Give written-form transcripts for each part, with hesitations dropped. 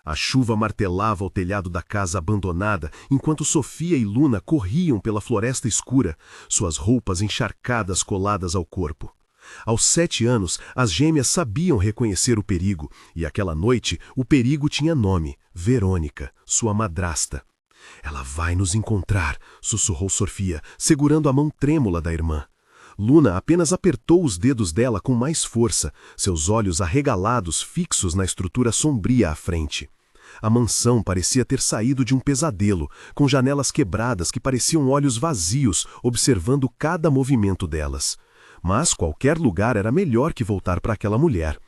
A chuva martelava o telhado da casa abandonada enquanto Sofia e Luna corriam pela floresta escura, suas roupas encharcadas coladas ao corpo. Aos 7 anos, as gêmeas sabiam reconhecer o perigo, e aquela noite o perigo tinha nome: Verônica, sua madrasta. Ela vai nos encontrar, sussurrou Sofia, segurando a mão trêmula da irmã. Luna apenas apertou os dedos dela com mais força, seus olhos arregalados fixos na estrutura sombria à frente. A mansão parecia ter saído de um pesadelo, com janelas quebradas que pareciam olhos vazios observando cada movimento delas. Mas qualquer lugar era melhor que voltar para aquela mulher.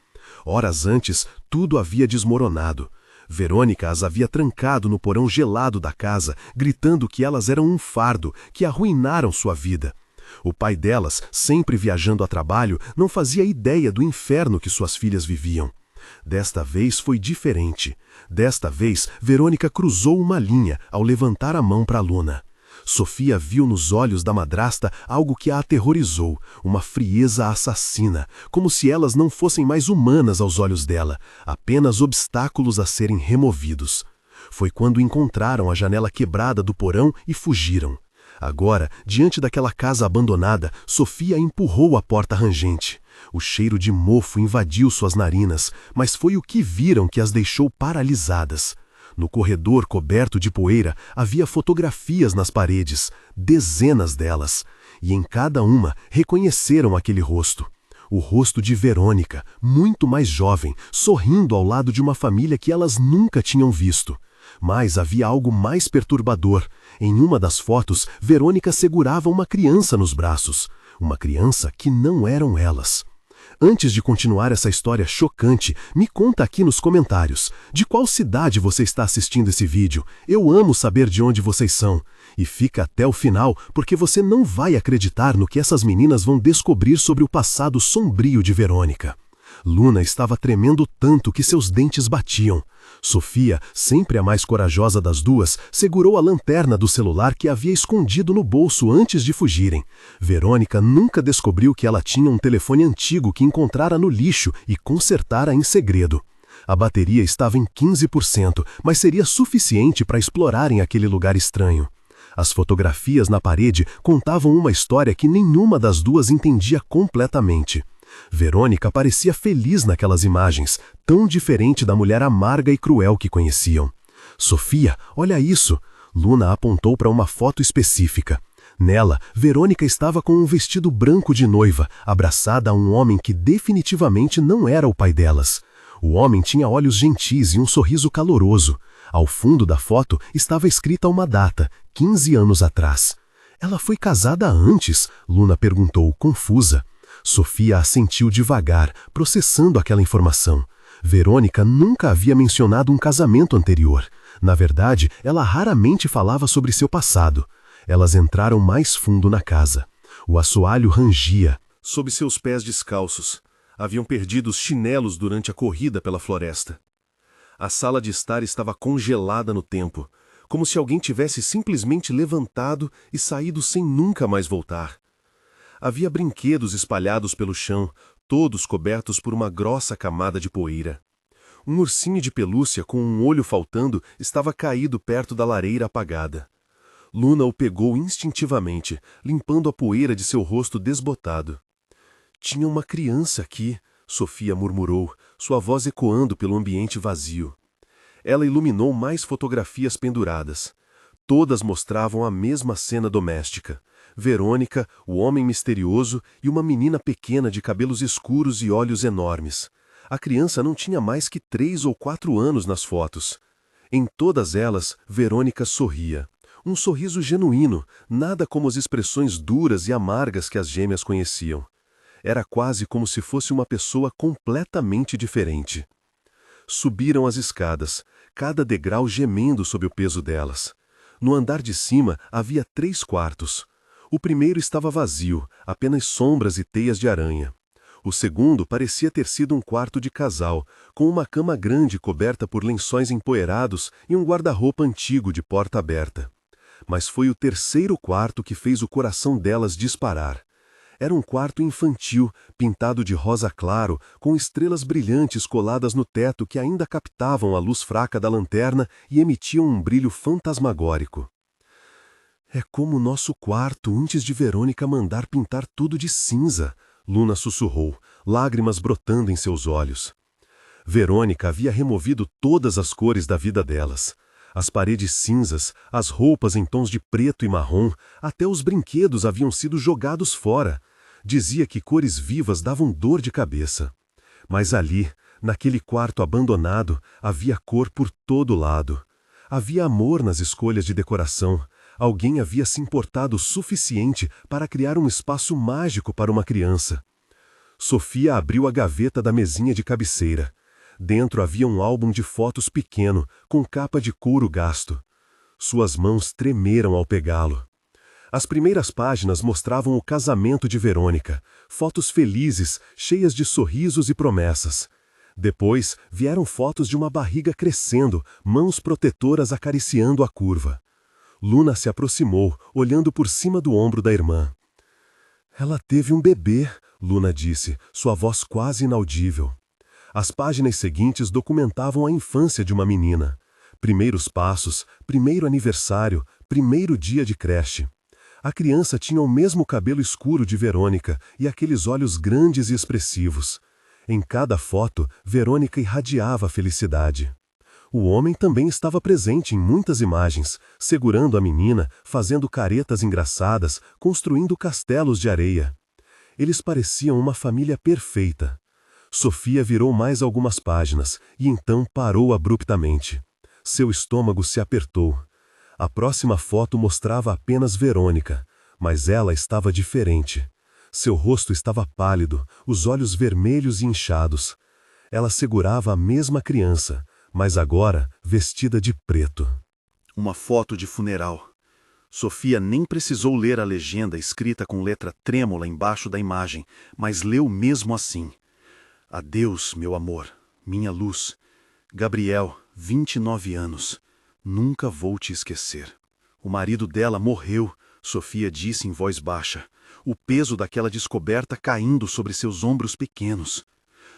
Horas antes, tudo havia desmoronado. Verônica as havia trancado no porão gelado da casa, gritando que elas eram um fardo, que arruinaram sua vida. O pai delas, sempre viajando a trabalho, não fazia ideia do inferno que suas filhas viviam. Desta vez foi diferente. Desta vez, Verônica cruzou uma linha ao levantar a mão para Luna. Sofia viu nos olhos da madrasta algo que a aterrorizou, uma frieza assassina, como se elas não fossem mais humanas aos olhos dela, apenas obstáculos a serem removidos. Foi quando encontraram a janela quebrada do porão e fugiram. Agora, diante daquela casa abandonada, Sofia empurrou a porta rangente. O cheiro de mofo invadiu suas narinas, mas foi o que viram que as deixou paralisadas. No corredor coberto de poeira havia fotografias nas paredes, dezenas delas, e em cada uma reconheceram aquele rosto. O rosto de Verônica, muito mais jovem, sorrindo ao lado de uma família que elas nunca tinham visto. Mas havia algo mais perturbador. Em uma das fotos, Verônica segurava uma criança nos braços. Uma criança que não eram elas. Antes de continuar essa história chocante, me conta aqui nos comentários. De qual cidade você está assistindo esse vídeo? Eu amo saber de onde vocês são. E fica até o final, porque você não vai acreditar no que essas meninas vão descobrir sobre o passado sombrio de Verônica. Luna estava tremendo tanto que seus dentes batiam. Sofia, sempre a mais corajosa das duas, segurou a lanterna do celular que havia escondido no bolso antes de fugirem. Verônica nunca descobriu que ela tinha um telefone antigo que encontrara no lixo e consertara em segredo. A bateria estava em 15%, mas seria suficiente para explorarem aquele lugar estranho. As fotografias na parede contavam uma história que nenhuma das duas entendia completamente. Verônica parecia feliz naquelas imagens, tão diferente da mulher amarga e cruel que conheciam. Sofia, olha isso! Luna apontou para uma foto específica. Nela, Verônica estava com um vestido branco de noiva, abraçada a um homem que definitivamente não era o pai delas. O homem tinha olhos gentis e um sorriso caloroso. Ao fundo da foto estava escrita uma data, 15 anos atrás. Ela foi casada antes? Luna perguntou, confusa. Sofia assentiu devagar, processando aquela informação. Verônica nunca havia mencionado um casamento anterior. Na verdade, ela raramente falava sobre seu passado. Elas entraram mais fundo na casa. O assoalho rangia. Sob seus pés descalços, haviam perdido os chinelos durante a corrida pela floresta. A sala de estar estava congelada no tempo, como se alguém tivesse simplesmente levantado e saído sem nunca mais voltar. Havia brinquedos espalhados pelo chão, todos cobertos por uma grossa camada de poeira. Um ursinho de pelúcia com um olho faltando estava caído perto da lareira apagada. Luna o pegou instintivamente, limpando a poeira de seu rosto desbotado. Tinha uma criança aqui, Sofia murmurou, sua voz ecoando pelo ambiente vazio. Ela iluminou mais fotografias penduradas. Todas mostravam a mesma cena doméstica. Verônica, o homem misterioso e uma menina pequena de cabelos escuros e olhos enormes. A criança não tinha mais que 3 ou 4 anos nas fotos. Em todas elas, Verônica sorria. Um sorriso genuíno, nada como as expressões duras e amargas que as gêmeas conheciam. Era quase como se fosse uma pessoa completamente diferente. Subiram as escadas, cada degrau gemendo sob o peso delas. No andar de cima havia 3 quartos. O primeiro estava vazio, apenas sombras e teias de aranha. O segundo parecia ter sido um quarto de casal, com uma cama grande coberta por lençóis empoeirados e um guarda-roupa antigo de porta aberta. Mas foi o terceiro quarto que fez o coração delas disparar. Era um quarto infantil, pintado de rosa claro, com estrelas brilhantes coladas no teto que ainda captavam a luz fraca da lanterna e emitiam um brilho fantasmagórico. É como o nosso quarto antes de Verônica mandar pintar tudo de cinza, Luna sussurrou, lágrimas brotando em seus olhos. Verônica havia removido todas as cores da vida delas. As paredes cinzas, as roupas em tons de preto e marrom, até os brinquedos haviam sido jogados fora. Dizia que cores vivas davam dor de cabeça. Mas ali, naquele quarto abandonado, havia cor por todo lado. Havia amor nas escolhas de decoração. Alguém havia se importado o suficiente para criar um espaço mágico para uma criança. Sofia abriu a gaveta da mesinha de cabeceira. Dentro havia um álbum de fotos pequeno, com capa de couro gasto. Suas mãos tremeram ao pegá-lo. As primeiras páginas mostravam o casamento de Verônica, fotos felizes, cheias de sorrisos e promessas. Depois vieram fotos de uma barriga crescendo, mãos protetoras acariciando a curva. Luna se aproximou, olhando por cima do ombro da irmã. Ela teve um bebê, Luna disse, sua voz quase inaudível. As páginas seguintes documentavam a infância de uma menina. Primeiros passos, primeiro aniversário, primeiro dia de creche. A criança tinha o mesmo cabelo escuro de Verônica e aqueles olhos grandes e expressivos. Em cada foto, Verônica irradiava a felicidade. O homem também estava presente em muitas imagens, segurando a menina, fazendo caretas engraçadas, construindo castelos de areia. Eles pareciam uma família perfeita. Sofia virou mais algumas páginas e então parou abruptamente. Seu estômago se apertou. A próxima foto mostrava apenas Verônica, mas ela estava diferente. Seu rosto estava pálido, os olhos vermelhos e inchados. Ela segurava a mesma criança, mas agora vestida de preto. Uma foto de funeral. Sofia nem precisou ler a legenda escrita com letra trêmula embaixo da imagem, mas leu mesmo assim. Adeus, meu amor, minha luz. Gabriel, 29 anos. Nunca vou te esquecer. O marido dela morreu, Sofia disse em voz baixa, o peso daquela descoberta caindo sobre seus ombros pequenos.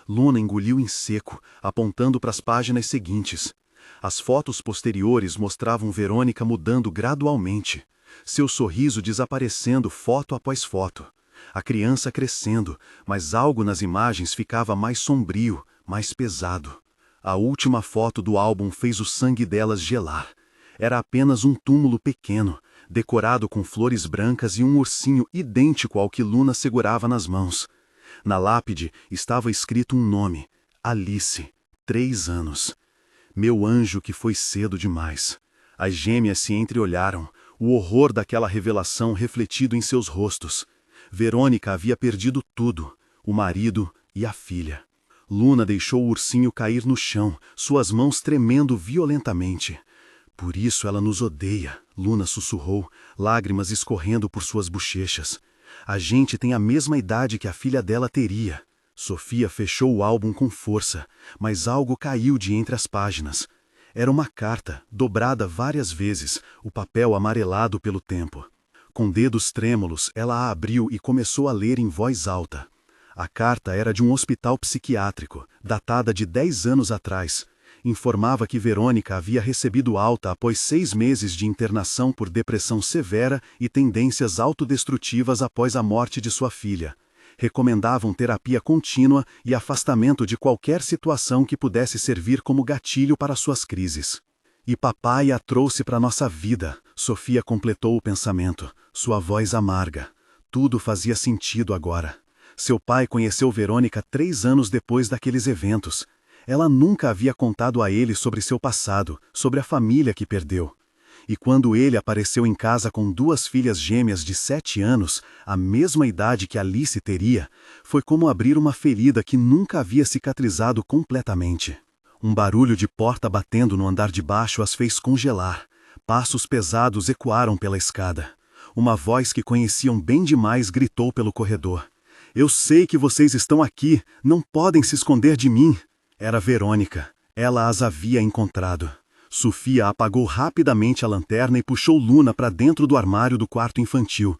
Luna engoliu em seco, apontando para as páginas seguintes. As fotos posteriores mostravam Verônica mudando gradualmente, seu sorriso desaparecendo foto após foto. A criança crescendo, mas algo nas imagens ficava mais sombrio, mais pesado. A última foto do álbum fez o sangue delas gelar. Era apenas um túmulo pequeno, decorado com flores brancas e um ursinho idêntico ao que Luna segurava nas mãos. Na lápide estava escrito um nome, Alice, 3 anos. Meu anjo que foi cedo demais. As gêmeas se entreolharam, o horror daquela revelação refletido em seus rostos. Verônica havia perdido tudo, o marido e a filha. Luna deixou o ursinho cair no chão, suas mãos tremendo violentamente. Por isso ela nos odeia, Luna sussurrou, lágrimas escorrendo por suas bochechas. A gente tem a mesma idade que a filha dela teria. Sofia fechou o álbum com força, mas algo caiu de entre as páginas. Era uma carta, dobrada várias vezes, o papel amarelado pelo tempo. Com dedos trêmulos, ela a abriu e começou a ler em voz alta. A carta era de um hospital psiquiátrico, datada de 10 anos atrás. Informava que Verônica havia recebido alta após 6 meses de internação por depressão severa e tendências autodestrutivas após a morte de sua filha. Recomendavam terapia contínua e afastamento de qualquer situação que pudesse servir como gatilho para suas crises. E papai a trouxe para nossa vida, Sofia completou o pensamento, sua voz amarga. Tudo fazia sentido agora. Seu pai conheceu Verônica 3 anos depois daqueles eventos. Ela nunca havia contado a ele sobre seu passado, sobre a família que perdeu. E quando ele apareceu em casa com 2 filhas gêmeas de 7 anos, a mesma idade que Alice teria, foi como abrir uma ferida que nunca havia cicatrizado completamente. Um barulho de porta batendo no andar de baixo as fez congelar. Passos pesados ecoaram pela escada. Uma voz que conheciam bem demais gritou pelo corredor. Eu sei que vocês estão aqui, não podem se esconder de mim. Era Verônica. Ela as havia encontrado. Sofia apagou rapidamente a lanterna e puxou Luna para dentro do armário do quarto infantil.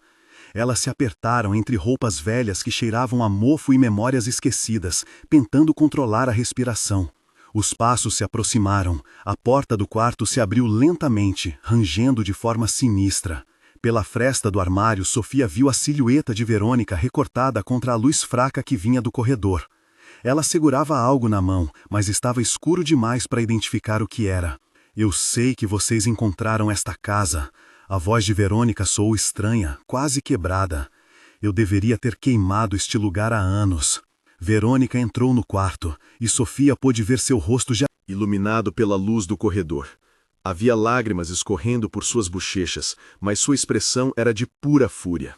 Elas se apertaram entre roupas velhas que cheiravam a mofo e memórias esquecidas, tentando controlar a respiração. Os passos se aproximaram. A porta do quarto se abriu lentamente, rangendo de forma sinistra. Pela fresta do armário, Sofia viu a silhueta de Verônica recortada contra a luz fraca que vinha do corredor. Ela segurava algo na mão, mas estava escuro demais para identificar o que era. Eu sei que vocês encontraram esta casa. A voz de Verônica soou estranha, quase quebrada. Eu deveria ter queimado este lugar há anos. Verônica entrou no quarto, e Sofia pôde ver seu rosto já iluminado pela luz do corredor. Havia lágrimas escorrendo por suas bochechas, mas sua expressão era de pura fúria.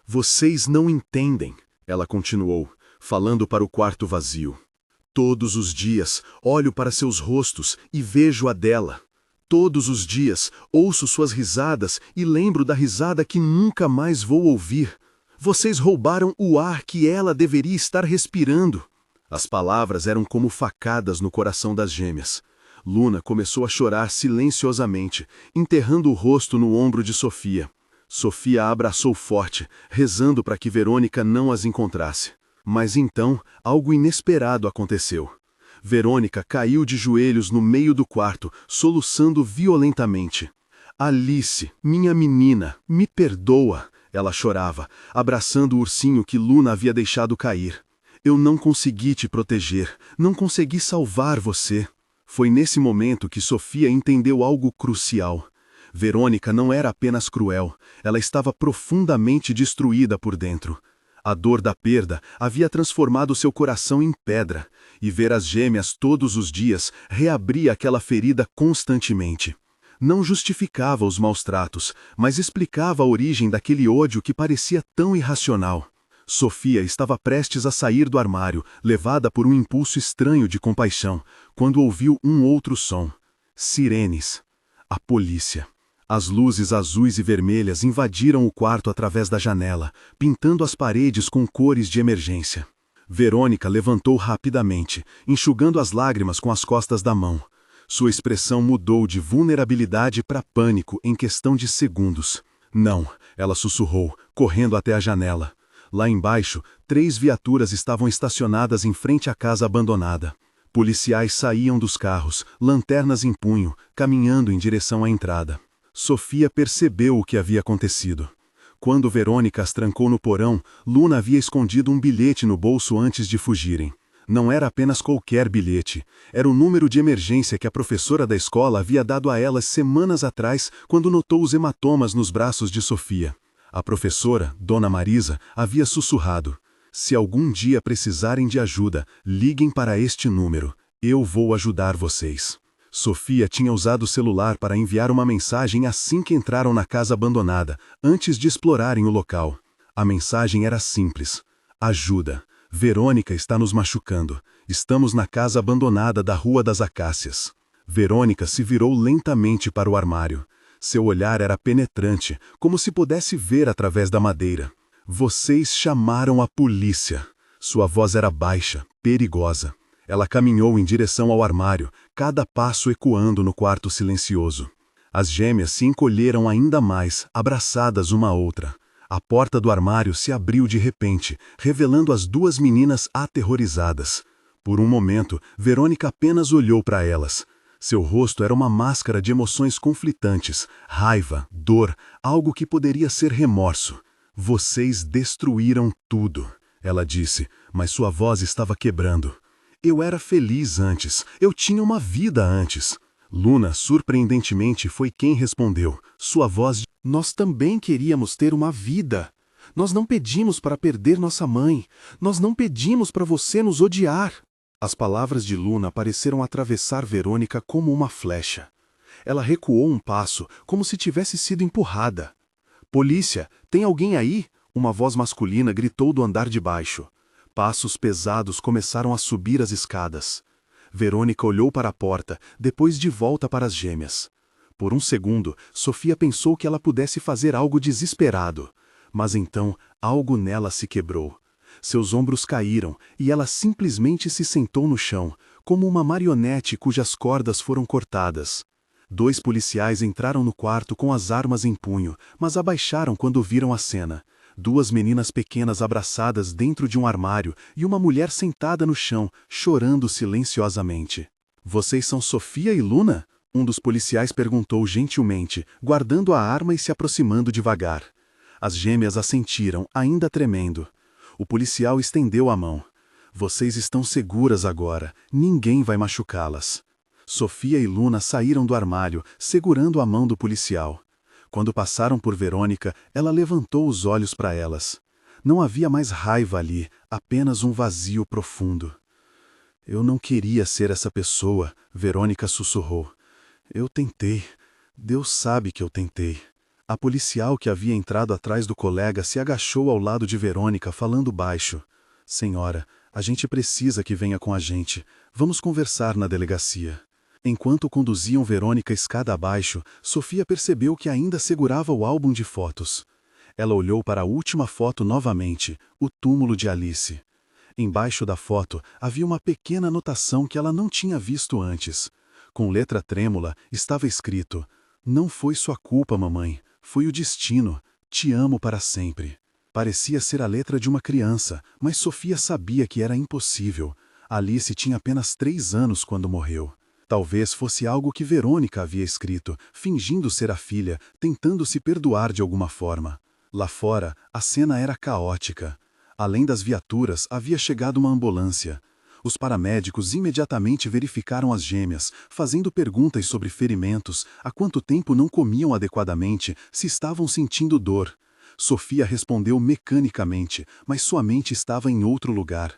Vocês não entendem, ela continuou, falando para o quarto vazio. Todos os dias olho para seus rostos e vejo a dela. Todos os dias ouço suas risadas e lembro da risada que nunca mais vou ouvir. Vocês roubaram o ar que ela deveria estar respirando. As palavras eram como facadas no coração das gêmeas. Luna começou a chorar silenciosamente, enterrando o rosto no ombro de Sofia. Sofia a abraçou forte, rezando para que Verônica não as encontrasse. Mas então, algo inesperado aconteceu. Verônica caiu de joelhos no meio do quarto, soluçando violentamente. Alice, minha menina, me perdoa, ela chorava, abraçando o ursinho que Luna havia deixado cair. Eu não consegui te proteger, não consegui salvar você. Foi nesse momento que Sofia entendeu algo crucial. Verônica não era apenas cruel, ela estava profundamente destruída por dentro. A dor da perda havia transformado seu coração em pedra, e ver as gêmeas todos os dias reabria aquela ferida constantemente. Não justificava os maus tratos, mas explicava a origem daquele ódio que parecia tão irracional. Sofia estava prestes a sair do armário, levada por um impulso estranho de compaixão, quando ouviu um outro som. Sirenes. A polícia. As luzes azuis e vermelhas invadiram o quarto através da janela, pintando as paredes com cores de emergência. Verônica levantou rapidamente, enxugando as lágrimas com as costas da mão. Sua expressão mudou de vulnerabilidade para pânico em questão de segundos. Não, ela sussurrou, correndo até a janela. Lá embaixo, 3 viaturas estavam estacionadas em frente à casa abandonada. Policiais saíam dos carros, lanternas em punho, caminhando em direção à entrada. Sofia percebeu o que havia acontecido. Quando Verônica as trancou no porão, Luna havia escondido um bilhete no bolso antes de fugirem. Não era apenas qualquer bilhete, era o número de emergência que a professora da escola havia dado a elas semanas atrás, quando notou os hematomas nos braços de Sofia. A professora, Dona Marisa, havia sussurrado: "Se algum dia precisarem de ajuda, liguem para este número. Eu vou ajudar vocês." Sofia tinha usado o celular para enviar uma mensagem assim que entraram na casa abandonada, antes de explorarem o local. A mensagem era simples: "Ajuda. Verônica está nos machucando. Estamos na casa abandonada da Rua das Acácias." Verônica se virou lentamente para o armário. Seu olhar era penetrante, como se pudesse ver através da madeira. "Vocês chamaram a polícia." Sua voz era baixa, perigosa. Ela caminhou em direção ao armário, cada passo ecoando no quarto silencioso. As gêmeas se encolheram ainda mais, abraçadas uma à outra. A porta do armário se abriu de repente, revelando as 2 meninas aterrorizadas. Por um momento, Verônica apenas olhou para elas. Seu rosto era uma máscara de emoções conflitantes, raiva, dor, algo que poderia ser remorso. "Vocês destruíram tudo", ela disse, mas sua voz estava quebrando. "Eu era feliz antes, eu tinha uma vida antes." Luna, surpreendentemente, foi quem respondeu. Sua voz: "Nós também queríamos ter uma vida. Nós não pedimos para perder nossa mãe. Nós não pedimos para você nos odiar." As palavras de Luna pareceram atravessar Verônica como uma flecha. Ela recuou um passo, como se tivesse sido empurrada. "Polícia, tem alguém aí?" Uma voz masculina gritou do andar de baixo. Passos pesados começaram a subir as escadas. Verônica olhou para a porta, depois de volta para as gêmeas. Por um segundo, Sofia pensou que ela pudesse fazer algo desesperado. Mas então, algo nela se quebrou. Seus ombros caíram e ela simplesmente se sentou no chão, como uma marionete cujas cordas foram cortadas. 2 policiais entraram no quarto com as armas em punho, mas abaixaram quando viram a cena. 2 meninas pequenas abraçadas dentro de um armário e uma mulher sentada no chão, chorando silenciosamente. Vocês são Sofia e Luna? Um dos policiais perguntou gentilmente, guardando a arma e se aproximando devagar. As gêmeas assentiram, ainda tremendo. O policial estendeu a mão. Vocês estão seguras agora, ninguém vai machucá-las. Sofia e Luna saíram do armário, segurando a mão do policial. Quando passaram por Verônica, ela levantou os olhos para elas. Não havia mais raiva ali, apenas um vazio profundo. Eu não queria ser essa pessoa, Verônica sussurrou. Eu tentei. Deus sabe que eu tentei. A policial que havia entrado atrás do colega se agachou ao lado de Verônica, falando baixo. Senhora, a gente precisa que venha com a gente. Vamos conversar na delegacia. Enquanto conduziam Verônica escada abaixo, Sofia percebeu que ainda segurava o álbum de fotos. Ela olhou para a última foto novamente, o túmulo de Alice. Embaixo da foto havia uma pequena anotação que ela não tinha visto antes. Com letra trêmula estava escrito: "Não foi sua culpa, mamãe. Foi o destino. Te amo para sempre." Parecia ser a letra de uma criança, mas Sofia sabia que era impossível. Alice tinha apenas 3 anos quando morreu. Talvez fosse algo que Verônica havia escrito, fingindo ser a filha, tentando se perdoar de alguma forma. Lá fora, a cena era caótica. Além das viaturas, havia chegado uma ambulância. Os paramédicos imediatamente verificaram as gêmeas, fazendo perguntas sobre ferimentos, há quanto tempo não comiam adequadamente, se estavam sentindo dor. Sofia respondeu mecanicamente, mas sua mente estava em outro lugar.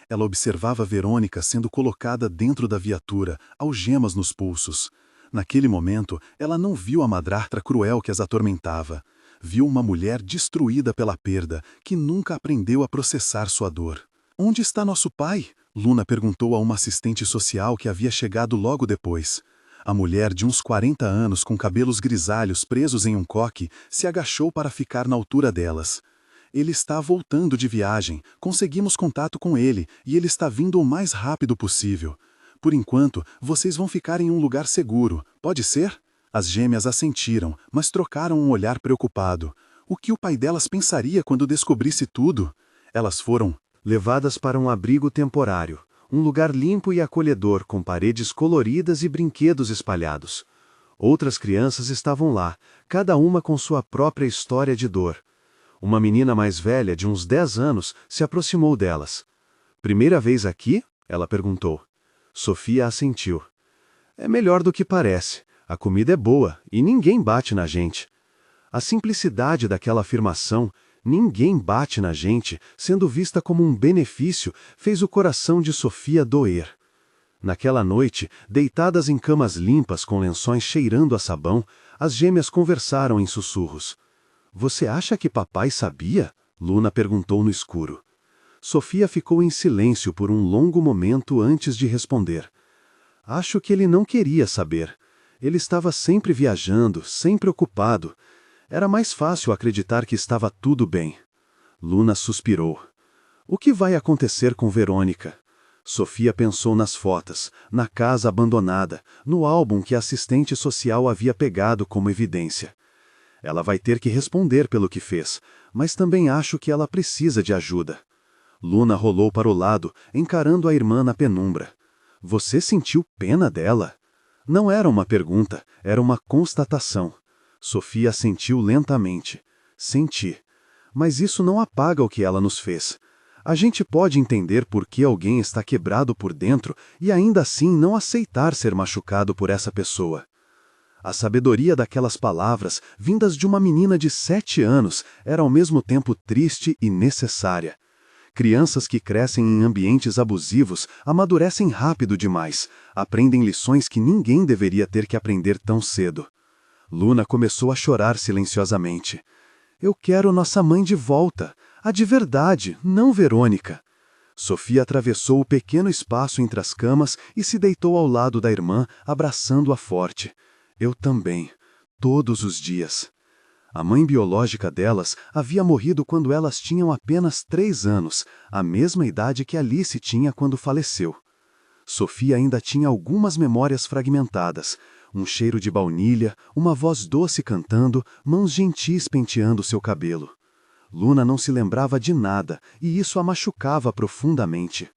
Ela observava Verônica sendo colocada dentro da viatura, algemas nos pulsos. Naquele momento, ela não viu a madrastra cruel que as atormentava. Viu uma mulher destruída pela perda, que nunca aprendeu a processar sua dor. "Onde está nosso pai?" Luna perguntou a uma assistente social que havia chegado logo depois. A mulher de uns 40 anos, com cabelos grisalhos presos em um coque, se agachou para ficar na altura delas. "Ele está voltando de viagem, conseguimos contato com ele e ele está vindo o mais rápido possível. Por enquanto, vocês vão ficar em um lugar seguro, pode ser?" As gêmeas assentiram, mas trocaram um olhar preocupado. O que o pai delas pensaria quando descobrisse tudo? Elas foram levadas para um abrigo temporário, um lugar limpo e acolhedor com paredes coloridas e brinquedos espalhados. Outras crianças estavam lá, cada uma com sua própria história de dor. Uma menina mais velha, de uns 10 anos, se aproximou delas. "Primeira vez aqui?" ela perguntou. Sofia assentiu. "É melhor do que parece. A comida é boa e ninguém bate na gente." A simplicidade daquela afirmação, "ninguém bate na gente", sendo vista como um benefício, fez o coração de Sofia doer. Naquela noite, deitadas em camas limpas com lençóis cheirando a sabão, as gêmeas conversaram em sussurros. "Você acha que papai sabia?" Luna perguntou no escuro. Sofia ficou em silêncio por um longo momento antes de responder. "Acho que ele não queria saber. Ele estava sempre viajando, sempre ocupado. Era mais fácil acreditar que estava tudo bem." Luna suspirou. "O que vai acontecer com Verônica?" Sofia pensou nas fotos, na casa abandonada, no álbum que a assistente social havia pegado como evidência. Ela vai ter que responder pelo que fez, mas também acho que ela precisa de ajuda. Luna rolou para o lado, encarando a irmã na penumbra. "Você sentiu pena dela?" Não era uma pergunta, era uma constatação. Sofia assentiu lentamente. "Senti. Mas isso não apaga o que ela nos fez. A gente pode entender por que alguém está quebrado por dentro e ainda assim não aceitar ser machucado por essa pessoa." A sabedoria daquelas palavras, vindas de uma menina de 7 anos, era ao mesmo tempo triste e necessária. Crianças que crescem em ambientes abusivos amadurecem rápido demais, aprendem lições que ninguém deveria ter que aprender tão cedo. Luna começou a chorar silenciosamente. "Eu quero nossa mãe de volta, a de verdade, não Verônica." Sofia atravessou o pequeno espaço entre as camas e se deitou ao lado da irmã, abraçando-a forte. "Eu também, todos os dias." A mãe biológica delas havia morrido quando elas tinham apenas 3 anos, a mesma idade que Alice tinha quando faleceu. Sofia ainda tinha algumas memórias fragmentadas, um cheiro de baunilha, uma voz doce cantando, mãos gentis penteando seu cabelo. Luna não se lembrava de nada, e isso a machucava profundamente.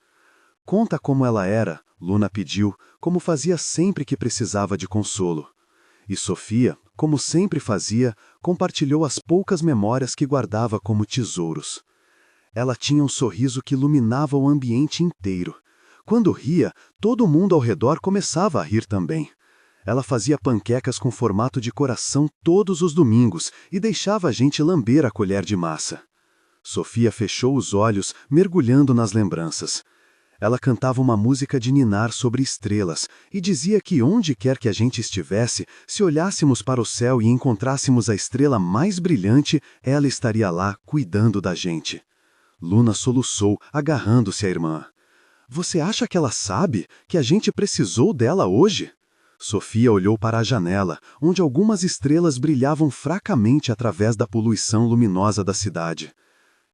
Conta como ela era, Luna pediu, como fazia sempre que precisava de consolo. E Sofia, como sempre fazia, compartilhou as poucas memórias que guardava como tesouros. Ela tinha um sorriso que iluminava o ambiente inteiro. Quando ria, todo mundo ao redor começava a rir também. Ela fazia panquecas com formato de coração todos os domingos e deixava a gente lamber a colher de massa. Sofia fechou os olhos, mergulhando nas lembranças. Ela cantava uma música de ninar sobre estrelas e dizia que onde quer que a gente estivesse, se olhássemos para o céu e encontrássemos a estrela mais brilhante, ela estaria lá cuidando da gente. Luna soluçou, agarrando-se à irmã. Você acha que ela sabe que a gente precisou dela hoje? Sofia olhou para a janela, onde algumas estrelas brilhavam fracamente através da poluição luminosa da cidade.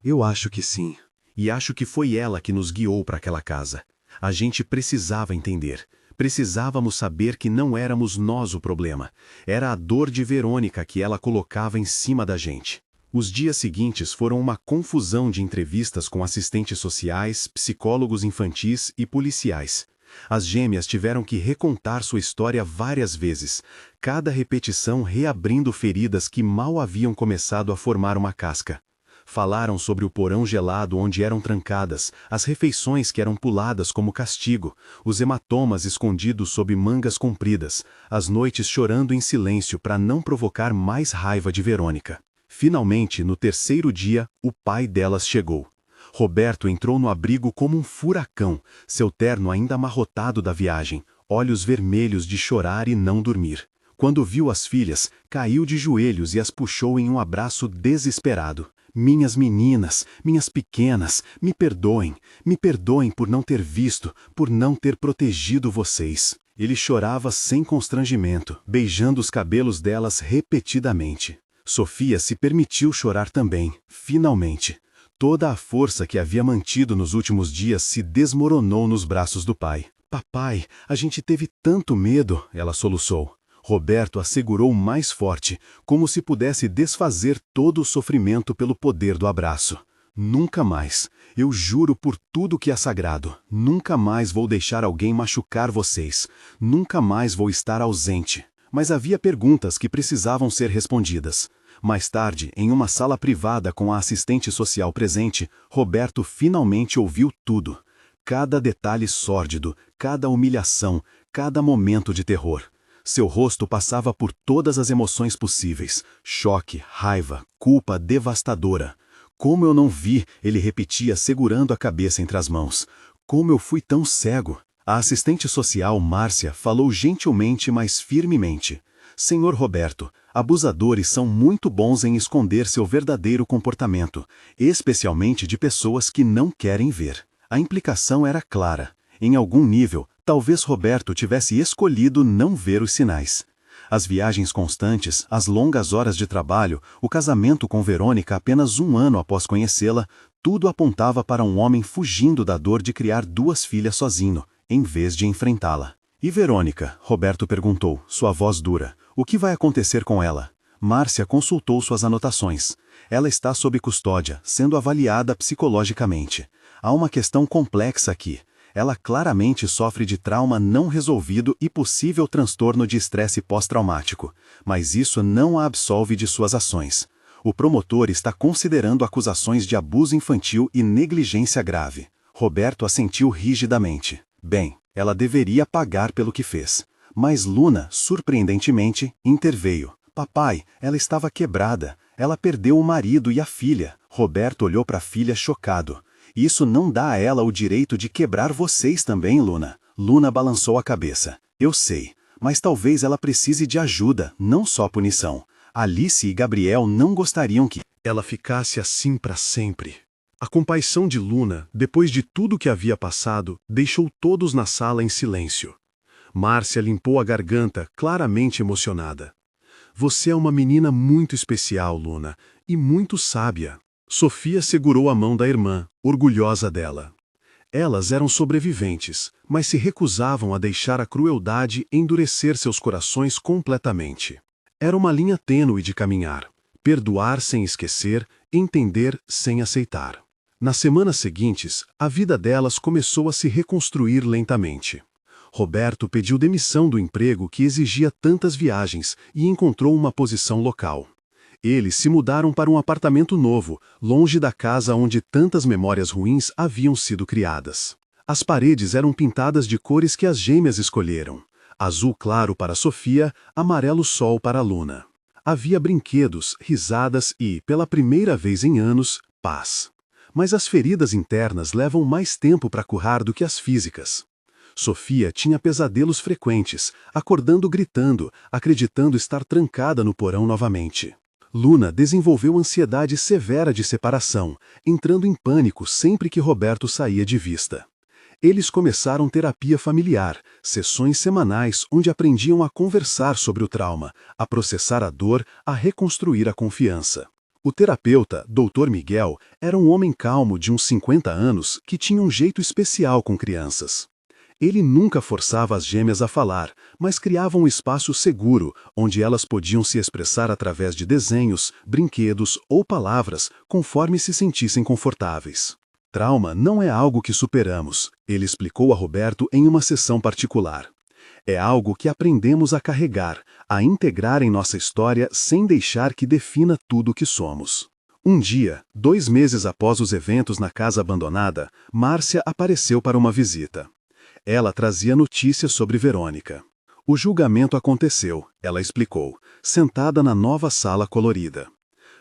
Eu acho que sim. E acho que foi ela que nos guiou para aquela casa. A gente precisava entender. Precisávamos saber que não éramos nós o problema. Era a dor de Verônica que ela colocava em cima da gente. Os dias seguintes foram uma confusão de entrevistas com assistentes sociais, psicólogos infantis e policiais. As gêmeas tiveram que recontar sua história várias vezes, cada repetição reabrindo feridas que mal haviam começado a formar uma casca. Falaram sobre o porão gelado onde eram trancadas, as refeições que eram puladas como castigo, os hematomas escondidos sob mangas compridas, as noites chorando em silêncio para não provocar mais raiva de Verônica. Finalmente, no terceiro dia, o pai delas chegou. Roberto entrou no abrigo como um furacão, seu terno ainda amarrotado da viagem, olhos vermelhos de chorar e não dormir. Quando viu as filhas, caiu de joelhos e as puxou em um abraço desesperado. Minhas meninas, minhas pequenas, me perdoem por não ter visto, por não ter protegido vocês. Ele chorava sem constrangimento, beijando os cabelos delas repetidamente. Sofia se permitiu chorar também, finalmente. Toda a força que havia mantido nos últimos dias se desmoronou nos braços do pai. Papai, a gente teve tanto medo, ela soluçou. Roberto a segurou mais forte, como se pudesse desfazer todo o sofrimento pelo poder do abraço. Nunca mais, eu juro por tudo que é sagrado, nunca mais vou deixar alguém machucar vocês, nunca mais vou estar ausente. Mas havia perguntas que precisavam ser respondidas. Mais tarde, em uma sala privada com a assistente social presente, Roberto finalmente ouviu tudo. Cada detalhe sórdido, cada humilhação, cada momento de terror. Seu rosto passava por todas as emoções possíveis. Choque, raiva, culpa devastadora. Como eu não vi, ele repetia segurando a cabeça entre as mãos. Como eu fui tão cego? A assistente social, Márcia, falou gentilmente, mas firmemente. Senhor Roberto, abusadores são muito bons em esconder seu verdadeiro comportamento, especialmente de pessoas que não querem ver. A implicação era clara. Em algum nível, talvez Roberto tivesse escolhido não ver os sinais. As viagens constantes, as longas horas de trabalho, o casamento com Verônica apenas 1 ano após conhecê-la, tudo apontava para um homem fugindo da dor de criar 2 filhas sozinho, em vez de enfrentá-la. E Verônica? Roberto perguntou, sua voz dura. O que vai acontecer com ela? Márcia consultou suas anotações. Ela está sob custódia, sendo avaliada psicologicamente. Há uma questão complexa aqui. Ela claramente sofre de trauma não resolvido e possível transtorno de estresse pós-traumático, mas isso não a absolve de suas ações. O promotor está considerando acusações de abuso infantil e negligência grave. Roberto assentiu rigidamente. Bem, ela deveria pagar pelo que fez. Mas Luna, surpreendentemente, interveio. Papai, ela estava quebrada. Ela perdeu o marido e a filha. Roberto olhou para a filha chocado. Isso não dá a ela o direito de quebrar vocês também, Luna. Luna balançou a cabeça. Eu sei, mas talvez ela precise de ajuda, não só punição. Alice e Gabriel não gostariam que ela ficasse assim para sempre. A compaixão de Luna, depois de tudo que havia passado, deixou todos na sala em silêncio. Márcia limpou a garganta, claramente emocionada. Você é uma menina muito especial, Luna, e muito sábia. Sofia segurou a mão da irmã, orgulhosa dela. Elas eram sobreviventes, mas se recusavam a deixar a crueldade endurecer seus corações completamente. Era uma linha tênue de caminhar. perdoar sem esquecer, entender sem aceitar. Nas semanas seguintes, a vida delas começou a se reconstruir lentamente. Roberto pediu demissão do emprego que exigia tantas viagens e encontrou uma posição local. Eles se mudaram para um apartamento novo, longe da casa onde tantas memórias ruins haviam sido criadas. As paredes eram pintadas de cores que as gêmeas escolheram. Azul claro para Sofia, amarelo sol para Luna. Havia brinquedos, risadas e, pela primeira vez em anos, paz. Mas as feridas internas levam mais tempo para curar do que as físicas. Sofia tinha pesadelos frequentes, acordando gritando, acreditando estar trancada no porão novamente. Luna desenvolveu ansiedade severa de separação, entrando em pânico sempre que Roberto saía de vista. Eles começaram terapia familiar, sessões semanais onde aprendiam a conversar sobre o trauma, a processar a dor, a reconstruir a confiança. O terapeuta, Dr. Miguel, era um homem calmo de uns 50 anos que tinha um jeito especial com crianças. Ele nunca forçava as gêmeas a falar, mas criava um espaço seguro, onde elas podiam se expressar através de desenhos, brinquedos ou palavras, conforme se sentissem confortáveis. Trauma não é algo que superamos, ele explicou a Roberto em uma sessão particular. É algo que aprendemos a carregar, a integrar em nossa história sem deixar que defina tudo o que somos. Um dia, 2 meses após os eventos na casa abandonada, Márcia apareceu para uma visita. Ela trazia notícias sobre Verônica. O julgamento aconteceu, ela explicou, sentada na nova sala colorida.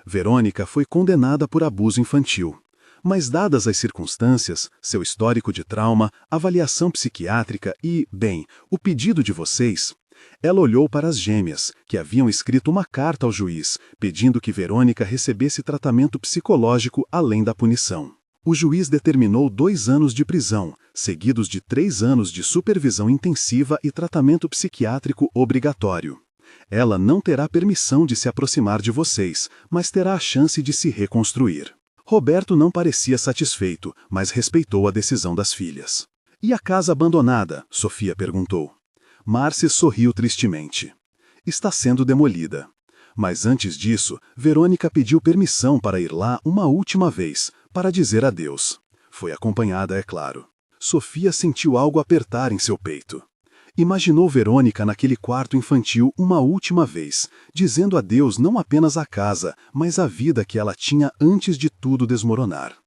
Verônica foi condenada por abuso infantil. Mas dadas as circunstâncias, seu histórico de trauma, avaliação psiquiátrica e, bem, o pedido de vocês, ela olhou para as gêmeas, que haviam escrito uma carta ao juiz, pedindo que Verônica recebesse tratamento psicológico além da punição. O juiz determinou 2 anos de prisão, seguidos de 3 anos de supervisão intensiva e tratamento psiquiátrico obrigatório. Ela não terá permissão de se aproximar de vocês, mas terá a chance de se reconstruir. Roberto não parecia satisfeito, mas respeitou a decisão das filhas. E a casa abandonada? Sofia perguntou. Márcia sorriu tristemente. Está sendo demolida. Mas antes disso, Verônica pediu permissão para ir lá uma última vez, para dizer adeus. Foi acompanhada, é claro. Sofia sentiu algo apertar em seu peito. Imaginou Verônica naquele quarto infantil uma última vez, dizendo adeus não apenas à casa, mas à vida que ela tinha antes de tudo desmoronar.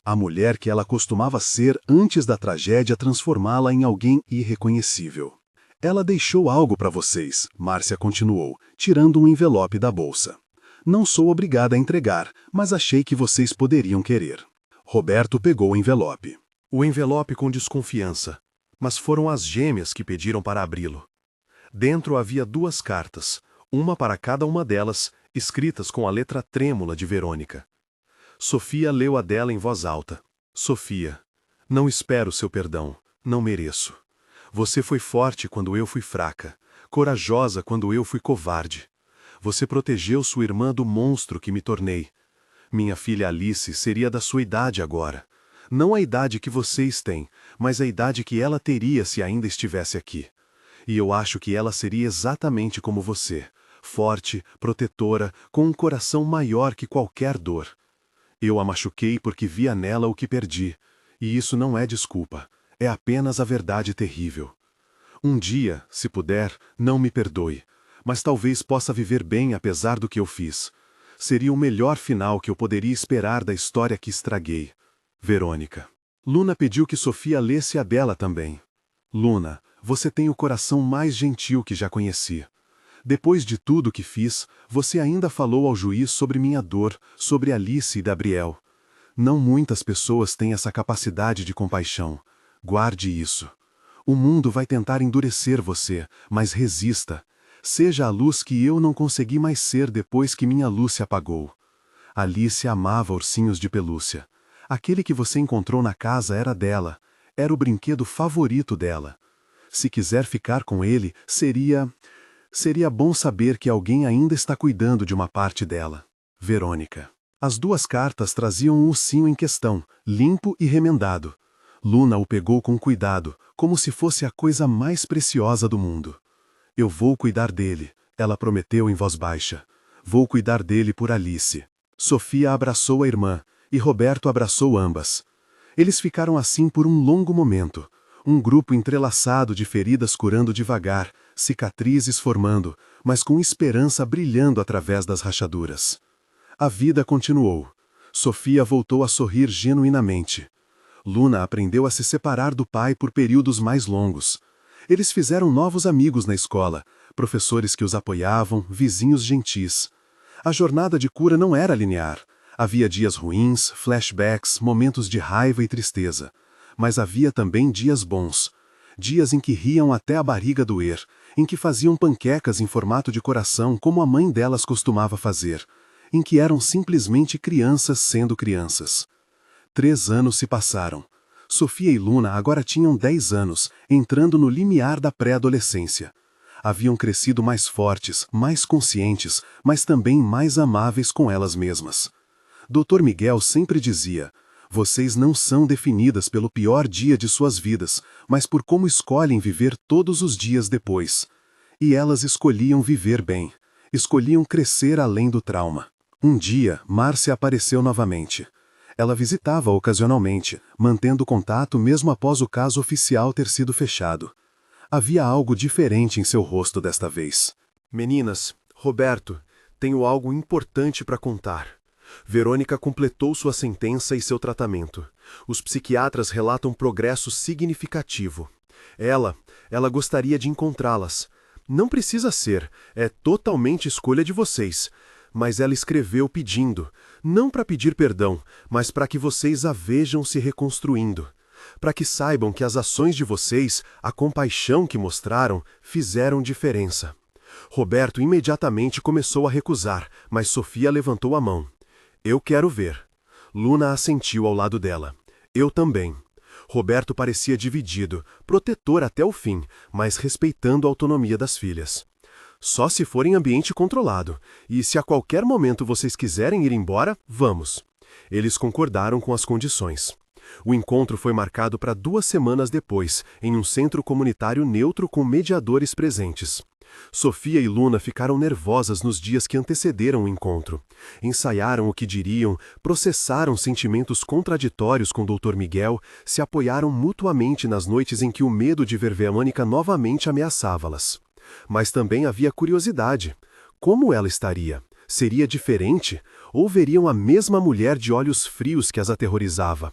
A mulher que ela costumava ser antes da tragédia transformá-la em alguém irreconhecível. Ela deixou algo para vocês, Márcia continuou, tirando um envelope da bolsa. Não sou obrigada a entregar, mas achei que vocês poderiam querer. Roberto pegou o envelope. O envelope com desconfiança. Mas foram as gêmeas que pediram para abri-lo. Dentro havia 2 cartas, uma para cada uma delas, escritas com a letra trêmula de Verônica. Sofia leu a dela em voz alta. Sofia, não espero seu perdão, não mereço. Você foi forte quando eu fui fraca, corajosa quando eu fui covarde. Você protegeu sua irmã do monstro que me tornei. Minha filha Alice seria da sua idade agora. Não a idade que vocês têm, mas a idade que ela teria se ainda estivesse aqui. E eu acho que ela seria exatamente como você, forte, protetora, com um coração maior que qualquer dor. Eu a machuquei porque via nela o que perdi, e isso não é desculpa, é apenas a verdade terrível. Um dia, se puder, não me perdoe, mas talvez possa viver bem apesar do que eu fiz. Seria o melhor final que eu poderia esperar da história que estraguei. Verônica. Luna pediu que Sofia lesse a dela também. Luna, você tem o coração mais gentil que já conheci. Depois de tudo que fiz, você ainda falou ao juiz sobre minha dor, sobre Alice e Gabriel. Não muitas pessoas têm essa capacidade de compaixão. Guarde isso. O mundo vai tentar endurecer você, mas resista. Seja a luz que eu não consegui mais ser depois que minha luz se apagou. Alice amava ursinhos de pelúcia. Aquele que você encontrou na casa era dela, era o brinquedo favorito dela. Se quiser ficar com ele, seria bom saber que alguém ainda está cuidando de uma parte dela. Verônica. As 2 cartas traziam um ursinho em questão, limpo e remendado. Luna o pegou com cuidado, como se fosse a coisa mais preciosa do mundo. Eu vou cuidar dele, ela prometeu em voz baixa. Vou cuidar dele por Alice. Sofia abraçou a irmã, e Roberto abraçou ambas. Eles ficaram assim por um longo momento, um grupo entrelaçado de feridas curando devagar, cicatrizes formando, mas com esperança brilhando através das rachaduras. A vida continuou. Sofia voltou a sorrir genuinamente. Luna aprendeu a se separar do pai por períodos mais longos. Eles fizeram novos amigos na escola, professores que os apoiavam, vizinhos gentis. A jornada de cura não era linear. Havia dias ruins, flashbacks, momentos de raiva e tristeza. Mas havia também dias bons. Dias em que riam até a barriga doer, em que faziam panquecas em formato de coração como a mãe delas costumava fazer, em que eram simplesmente crianças sendo crianças. 3 anos se passaram. Sofia e Luna agora tinham 10 anos, entrando no limiar da pré-adolescência. Haviam crescido mais fortes, mais conscientes, mas também mais amáveis com elas mesmas. Dr. Miguel sempre dizia: vocês não são definidas pelo pior dia de suas vidas, mas por como escolhem viver todos os dias depois. E elas escolhiam viver bem. Escolhiam crescer além do trauma. Um dia, Márcia apareceu novamente. Ela visitava ocasionalmente, mantendo contato mesmo após o caso oficial ter sido fechado. Havia algo diferente em seu rosto desta vez. Meninas, Roberto, tenho algo importante para contar. Verônica completou sua sentença e seu tratamento. Os psiquiatras relatam progresso significativo. Ela gostaria de encontrá-las. Não precisa ser, é totalmente escolha de vocês. Mas ela escreveu pedindo, não para pedir perdão, mas para que vocês a vejam se reconstruindo. Para que saibam que as ações de vocês, a compaixão que mostraram, fizeram diferença. Roberto imediatamente começou a recusar, mas Sofia levantou a mão. Eu quero ver. Luna assentiu ao lado dela. Eu também. Roberto parecia dividido, protetor até o fim, mas respeitando a autonomia das filhas. Só se for em ambiente controlado, e se a qualquer momento vocês quiserem ir embora, vamos. Eles concordaram com as condições. O encontro foi marcado para 2 semanas depois, em um centro comunitário neutro com mediadores presentes. Sofia e Luna ficaram nervosas nos dias que antecederam o encontro. Ensaiaram o que diriam, processaram sentimentos contraditórios com Dr. Miguel, se apoiaram mutuamente nas noites em que o medo de ver Verônica novamente ameaçava-las. Mas também havia curiosidade. Como ela estaria? Seria diferente? Ou veriam a mesma mulher de olhos frios que as aterrorizava?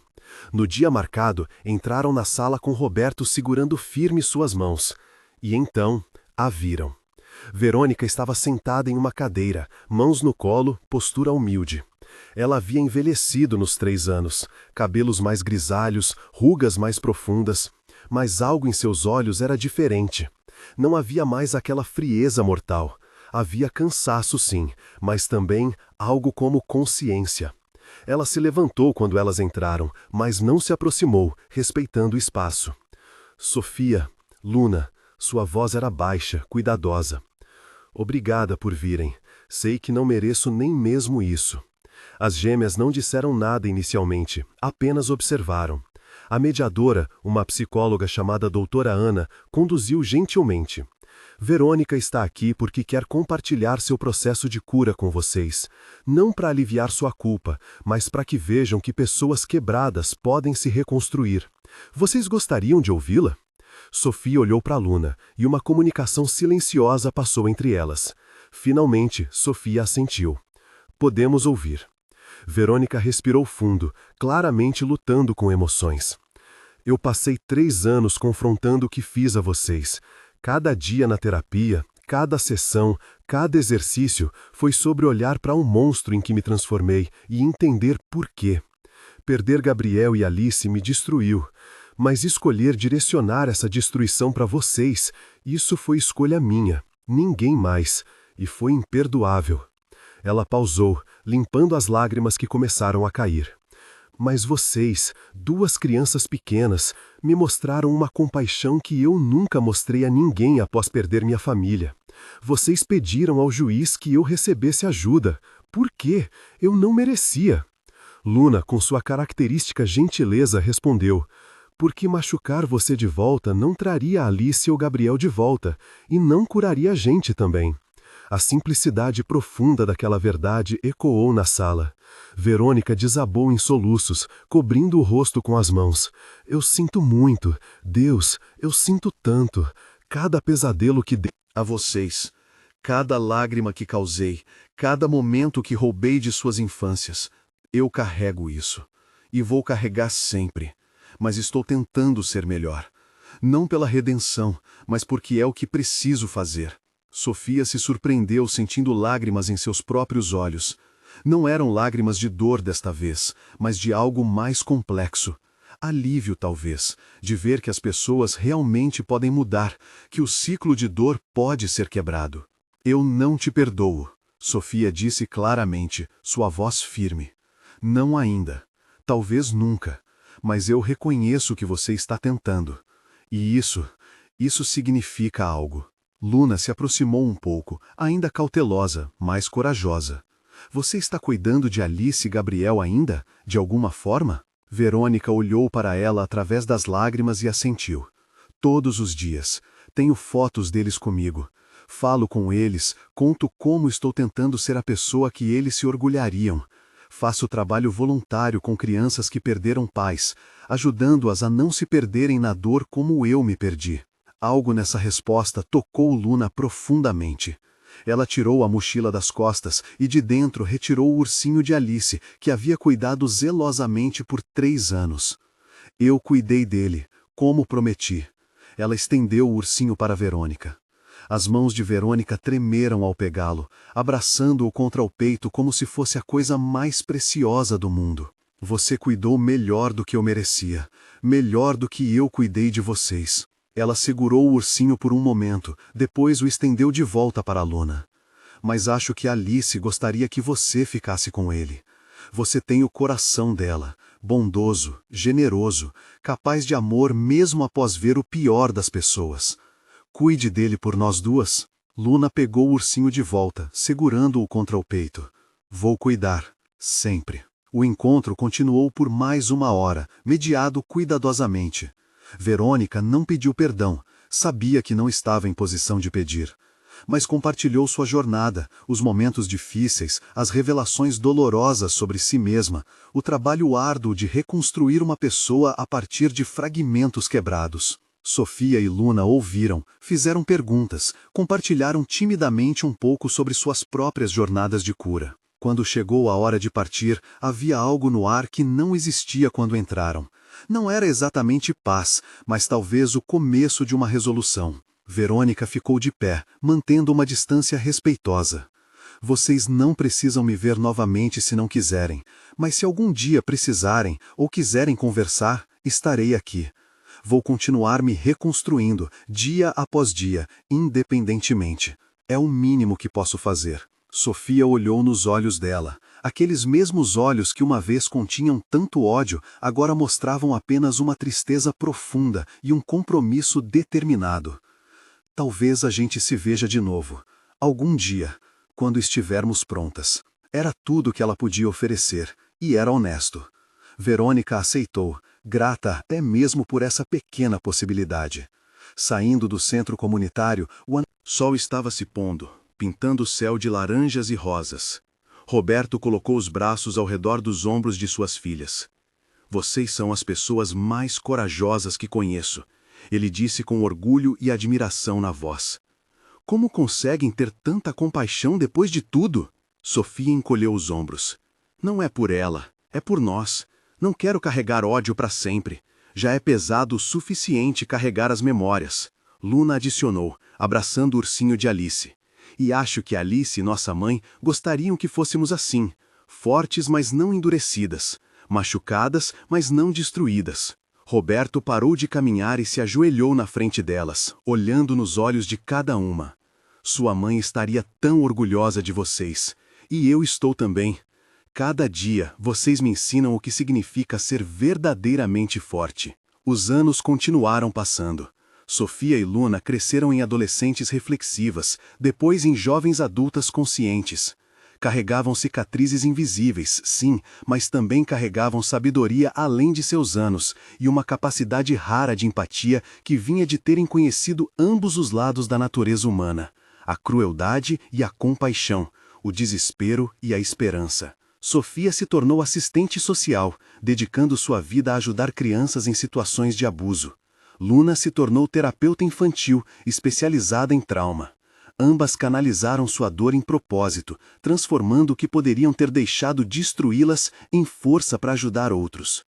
No dia marcado, entraram na sala com Roberto segurando firme suas mãos. E então, a viram. Verônica estava sentada em uma cadeira, mãos no colo, postura humilde. Ela havia envelhecido nos 3 anos, cabelos mais grisalhos, rugas mais profundas, mas algo em seus olhos era diferente. Não havia mais aquela frieza mortal. Havia cansaço, sim, mas também algo como consciência. Ela se levantou quando elas entraram, mas não se aproximou, respeitando o espaço. Sofia, Luna, sua voz era baixa, cuidadosa. Obrigada por virem. Sei que não mereço nem mesmo isso. As gêmeas não disseram nada inicialmente, apenas observaram. A mediadora, uma psicóloga chamada doutora Ana, conduziu gentilmente. Verônica está aqui porque quer compartilhar seu processo de cura com vocês. Não para aliviar sua culpa, mas para que vejam que pessoas quebradas podem se reconstruir. Vocês gostariam de ouvi-la? Sofia olhou para Luna, e uma comunicação silenciosa passou entre elas. Finalmente, Sofia assentiu. Podemos ouvir. Verônica respirou fundo, claramente lutando com emoções. Eu passei 3 anos confrontando o que fiz a vocês. Cada dia na terapia, cada sessão, cada exercício foi sobre olhar para um monstro em que me transformei e entender por quê. Perder Gabriel e Alice me destruiu, mas escolher direcionar essa destruição para vocês, isso foi escolha minha, ninguém mais, e foi imperdoável. Ela pausou, limpando as lágrimas que começaram a cair. Mas vocês, 2 crianças pequenas, me mostraram uma compaixão que eu nunca mostrei a ninguém após perder minha família. Vocês pediram ao juiz que eu recebesse ajuda. Por quê? Eu não merecia. Luna, com sua característica gentileza, respondeu: porque machucar você de volta não traria a Alice ou Gabriel de volta, e não curaria a gente também. A simplicidade profunda daquela verdade ecoou na sala. Verônica desabou em soluços, cobrindo o rosto com as mãos. Eu sinto muito. Deus, eu sinto tanto. Cada pesadelo que dei a vocês, cada lágrima que causei, cada momento que roubei de suas infâncias. Eu carrego isso. E vou carregar sempre. Mas estou tentando ser melhor. Não pela redenção, mas porque é o que preciso fazer. Sofia se surpreendeu sentindo lágrimas em seus próprios olhos. Não eram lágrimas de dor desta vez, mas de algo mais complexo. Alívio, talvez, de ver que as pessoas realmente podem mudar, que o ciclo de dor pode ser quebrado. Eu não te perdoo, Sofia disse claramente, sua voz firme. Não ainda. Talvez nunca. Mas eu reconheço que você está tentando. E isso significa algo. Luna se aproximou um pouco, ainda cautelosa, mas corajosa. Você está cuidando de Alice e Gabriel ainda, de alguma forma? Verônica olhou para ela através das lágrimas e assentiu. Todos os dias. Tenho fotos deles comigo. Falo com eles, conto como estou tentando ser a pessoa que eles se orgulhariam. Faço trabalho voluntário com crianças que perderam pais, ajudando-as a não se perderem na dor como eu me perdi. Algo nessa resposta tocou Luna profundamente. Ela tirou a mochila das costas e de dentro retirou o ursinho de Alice, que havia cuidado zelosamente por 3 anos. Eu cuidei dele, como prometi. Ela estendeu o ursinho para Verônica. As mãos de Verônica tremeram ao pegá-lo, abraçando-o contra o peito como se fosse a coisa mais preciosa do mundo. Você cuidou melhor do que eu merecia, melhor do que eu cuidei de vocês. Ela segurou o ursinho por um momento, depois o estendeu de volta para a Luna. Mas acho que Alice gostaria que você ficasse com ele. Você tem o coração dela, bondoso, generoso, capaz de amor mesmo após ver o pior das pessoas. Cuide dele por nós duas. Luna pegou o ursinho de volta, segurando-o contra o peito. Vou cuidar, sempre. O encontro continuou por mais 1 hora, mediado cuidadosamente. Verônica não pediu perdão, sabia que não estava em posição de pedir. Mas compartilhou sua jornada, os momentos difíceis, as revelações dolorosas sobre si mesma, o trabalho árduo de reconstruir uma pessoa a partir de fragmentos quebrados. Sofia e Luna ouviram, fizeram perguntas, compartilharam timidamente um pouco sobre suas próprias jornadas de cura. Quando chegou a hora de partir, havia algo no ar que não existia quando entraram. Não era exatamente paz, mas talvez o começo de uma resolução. Verônica ficou de pé, mantendo uma distância respeitosa. Vocês não precisam me ver novamente se não quiserem, mas se algum dia precisarem ou quiserem conversar, estarei aqui. Vou continuar me reconstruindo, dia após dia, independentemente. É o mínimo que posso fazer. Sofia olhou nos olhos dela. Aqueles mesmos olhos que uma vez continham tanto ódio, agora mostravam apenas uma tristeza profunda e um compromisso determinado. Talvez a gente se veja de novo. Algum dia, quando estivermos prontas. Era tudo que ela podia oferecer, e era honesto. Verônica aceitou, grata até mesmo por essa pequena possibilidade. Saindo do centro comunitário, o sol estava se pondo, pintando o céu de laranjas e rosas. Roberto colocou os braços ao redor dos ombros de suas filhas. Vocês são as pessoas mais corajosas que conheço, ele disse com orgulho e admiração na voz. Como conseguem ter tanta compaixão depois de tudo? Sofia encolheu os ombros. Não é por ela, é por nós. Não quero carregar ódio para sempre. Já é pesado o suficiente carregar as memórias. Luna adicionou, abraçando o ursinho de Alice. E acho que Alice e nossa mãe gostariam que fôssemos assim, fortes mas não endurecidas, machucadas mas não destruídas. Roberto parou de caminhar e se ajoelhou na frente delas, olhando nos olhos de cada uma. Sua mãe estaria tão orgulhosa de vocês. E eu estou também. Cada dia, vocês me ensinam o que significa ser verdadeiramente forte. Os anos continuaram passando. Sofia e Luna cresceram em adolescentes reflexivas, depois em jovens adultas conscientes. Carregavam cicatrizes invisíveis, sim, mas também carregavam sabedoria além de seus anos e uma capacidade rara de empatia que vinha de terem conhecido ambos os lados da natureza humana. a crueldade e a compaixão, o desespero e a esperança. Sofia se tornou assistente social, dedicando sua vida a ajudar crianças em situações de abuso. Luna se tornou terapeuta infantil, especializada em trauma. Ambas canalizaram sua dor em propósito, transformando o que poderiam ter deixado destruí-las em força para ajudar outros.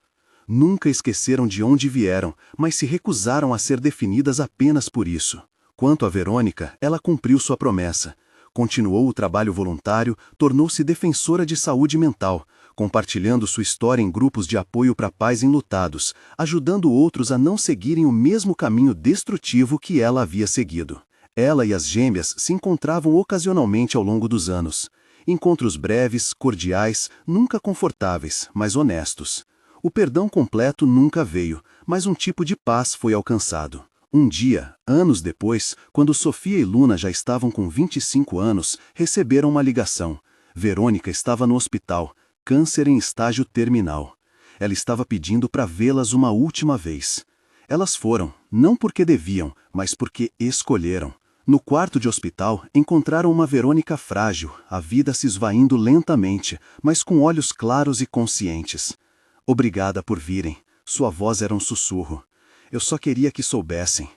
Nunca esqueceram de onde vieram, mas se recusaram a ser definidas apenas por isso. Quanto a Verônica, ela cumpriu sua promessa. Continuou o trabalho voluntário, tornou-se defensora de saúde mental, compartilhando sua história em grupos de apoio para pais enlutados, ajudando outros a não seguirem o mesmo caminho destrutivo que ela havia seguido. Ela e as gêmeas se encontravam ocasionalmente ao longo dos anos. Encontros breves, cordiais, nunca confortáveis, mas honestos. O perdão completo nunca veio, mas um tipo de paz foi alcançado. Um dia, anos depois, quando Sofia e Luna já estavam com 25 anos, receberam uma ligação. Verônica estava no hospital, câncer em estágio terminal. Ela estava pedindo para vê-las uma última vez. Elas foram, não porque deviam, mas porque escolheram. No quarto de hospital, encontraram uma Verônica frágil, a vida se esvaindo lentamente, mas com olhos claros e conscientes. Obrigada por virem. Sua voz era um sussurro. Eu só queria que soubessem.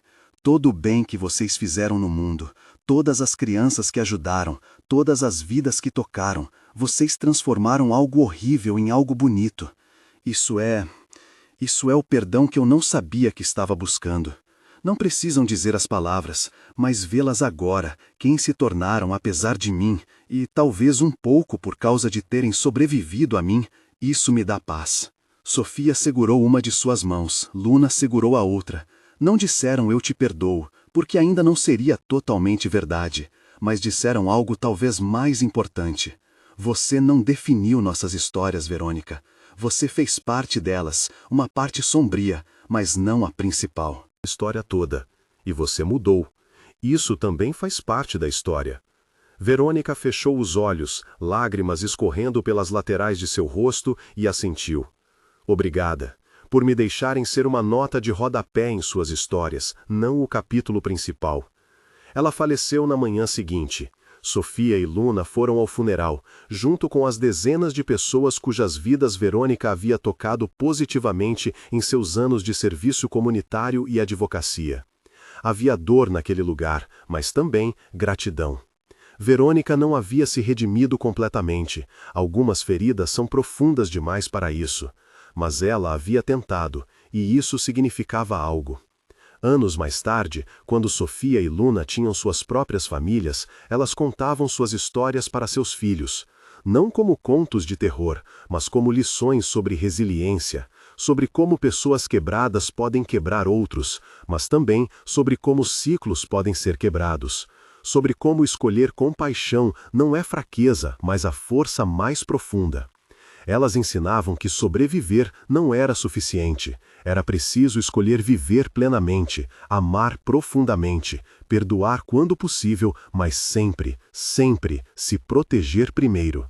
Todo o bem que vocês fizeram no mundo, todas as crianças que ajudaram, todas as vidas que tocaram, vocês transformaram algo horrível em algo bonito. Isso é o perdão que eu não sabia que estava buscando. Não precisam dizer as palavras, mas vê-las agora, quem se tornaram apesar de mim, e talvez um pouco por causa de terem sobrevivido a mim, isso me dá paz. Sofia segurou uma de suas mãos, Luna segurou a outra. Não disseram eu te perdoo, porque ainda não seria totalmente verdade, mas disseram algo talvez mais importante. Você não definiu nossas histórias, Verônica. Você fez parte delas, uma parte sombria, mas não a principal. História toda. E você mudou. Isso também faz parte da história. Verônica fechou os olhos, lágrimas escorrendo pelas laterais de seu rosto, e assentiu. Obrigada, por me deixarem ser uma nota de rodapé em suas histórias, não o capítulo principal. Ela faleceu na manhã seguinte. Sofia e Luna foram ao funeral, junto com as dezenas de pessoas cujas vidas Verônica havia tocado positivamente em seus anos de serviço comunitário e advocacia. Havia dor naquele lugar, mas também gratidão. Verônica não havia se redimido completamente. Algumas feridas são profundas demais para isso. Mas ela havia tentado, e isso significava algo. Anos mais tarde, quando Sofia e Luna tinham suas próprias famílias, elas contavam suas histórias para seus filhos, não como contos de terror, mas como lições sobre resiliência, sobre como pessoas quebradas podem quebrar outros, mas também sobre como ciclos podem ser quebrados, sobre como escolher compaixão não é fraqueza, mas a força mais profunda. Elas ensinavam que sobreviver não era suficiente, era preciso escolher viver plenamente, amar profundamente, perdoar quando possível, mas sempre, sempre se proteger primeiro.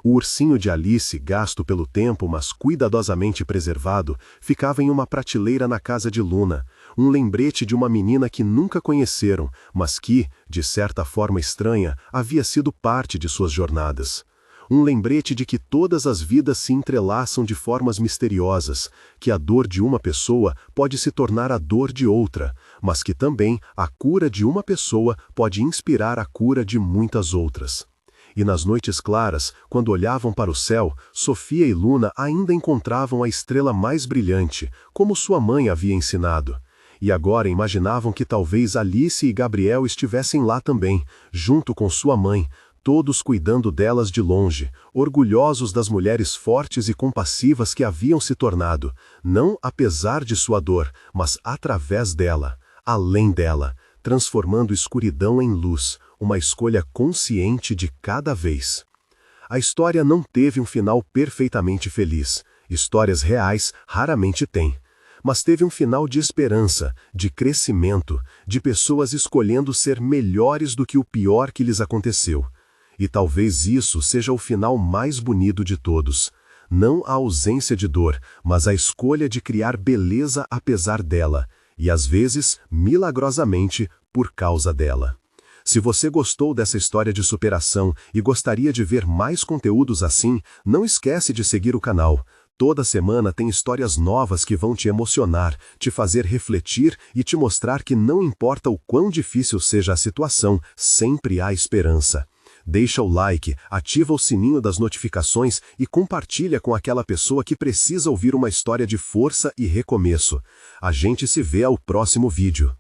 O ursinho de Alice, gasto pelo tempo, mas cuidadosamente preservado, ficava em uma prateleira na casa de Luna, um lembrete de uma menina que nunca conheceram, mas que, de certa forma estranha, havia sido parte de suas jornadas. Um lembrete de que todas as vidas se entrelaçam de formas misteriosas, que a dor de uma pessoa pode se tornar a dor de outra, mas que também a cura de uma pessoa pode inspirar a cura de muitas outras. E nas noites claras, quando olhavam para o céu, Sofia e Luna ainda encontravam a estrela mais brilhante, como sua mãe havia ensinado. E agora imaginavam que talvez Alice e Gabriel estivessem lá também, junto com sua mãe, todos cuidando delas de longe, orgulhosos das mulheres fortes e compassivas que haviam se tornado, não apesar de sua dor, mas através dela, além dela, transformando escuridão em luz, uma escolha consciente de cada vez. A história não teve um final perfeitamente feliz. Histórias reais raramente têm. Mas teve um final de esperança, de crescimento, de pessoas escolhendo ser melhores do que o pior que lhes aconteceu. E talvez isso seja o final mais bonito de todos. Não a ausência de dor, mas a escolha de criar beleza apesar dela, e às vezes, milagrosamente, por causa dela. Se você gostou dessa história de superação e gostaria de ver mais conteúdos assim, não esquece de seguir o canal. Toda semana tem histórias novas que vão te emocionar, te fazer refletir e te mostrar que não importa o quão difícil seja a situação, sempre há esperança. Deixa o like, ativa o sininho das notificações e compartilha com aquela pessoa que precisa ouvir uma história de força e recomeço. A gente se vê ao próximo vídeo.